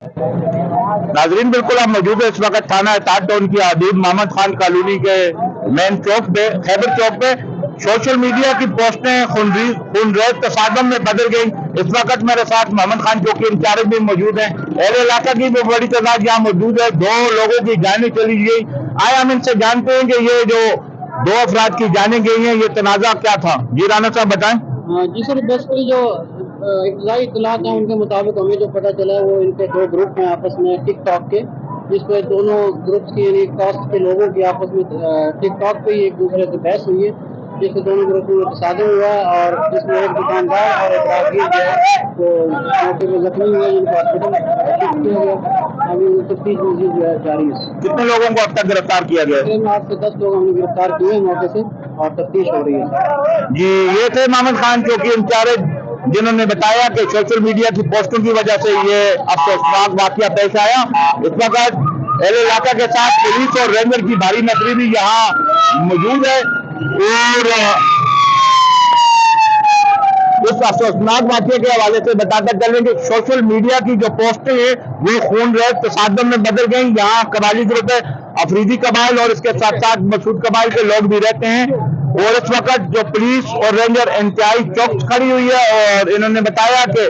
नाजरीन, बिल्कुल आप मौजूद है इस वक्त थाना एहतियात टाउन की हदीद मोहम्मद खान कॉलोनी के मेन चौक पे, खैबर चौक पे सोशल मीडिया की पोस्टें खूनरेज तसादम में बदल गई। इस वक्त मेरे साथ मोहम्मद खान चौकी इंचार्ज भी मौजूद हैं। अहले इलाका की भी बड़ी तादाद यहाँ मौजूद है। 2 लोगों की जानें चली गई। आए हम इनसे जानते हैं कि ये जो 2 अफराद की जानें गई हैं, ये तनाजा क्या था। जी राना साहब बताएं। जी सर, बेसिकली जो इब्तदाई इत्तलात हैं उनके मुताबिक हमें जो पता चला है वो इनके 2 ग्रुप हैं आपस में टिक टॉक के, जिस पर दोनों ग्रुप्स की यानी कास्ट के लोगों की आपस में टिक टॉक पे ही एक दूसरे से बहस हुई है, जिससे दोनों ग्रुपों में तसादम हुआ है और जिसमें एक दुकानदार और एक राहगीर जो है वो मौके पर जख्मी हुए, जिनको हॉस्पिटल शिफ्ट किया गया। अभी तफ्तीश मजीद जो है जारी है। कितने लोगों को अब तक गिरफ्तार किया गया है? 8 से 10 लोग हमने गिरफ्तार किए हैं मौके से और तफ्तीश हो रही है। जी, ये थे मोहम्मद खान चौकी इंचार्ज, जिन्होंने बताया कि सोशल मीडिया की पोस्टों की वजह से ये अफसोसनाक वाकया पेश आया। इस वक्त अहले इलाका के साथ पुलिस और रेंजर की भारी नफरी भी यहाँ मौजूद है और इस अफसोसनाक वाकये के हवाले से बताते चलें कि सोशल मीडिया की जो पोस्टें हैं वो खूनरेज तसादम में बदल गई। यहाँ कबायली ग्रुप है, अफरीदी कबाइल और इसके साथ साथ मसूद कबाइल के लोग भी रहते हैं और इस वक्त जो पुलिस और रेंजर इंतहाई चौकस खड़ी हुई है और इन्होंने बताया कि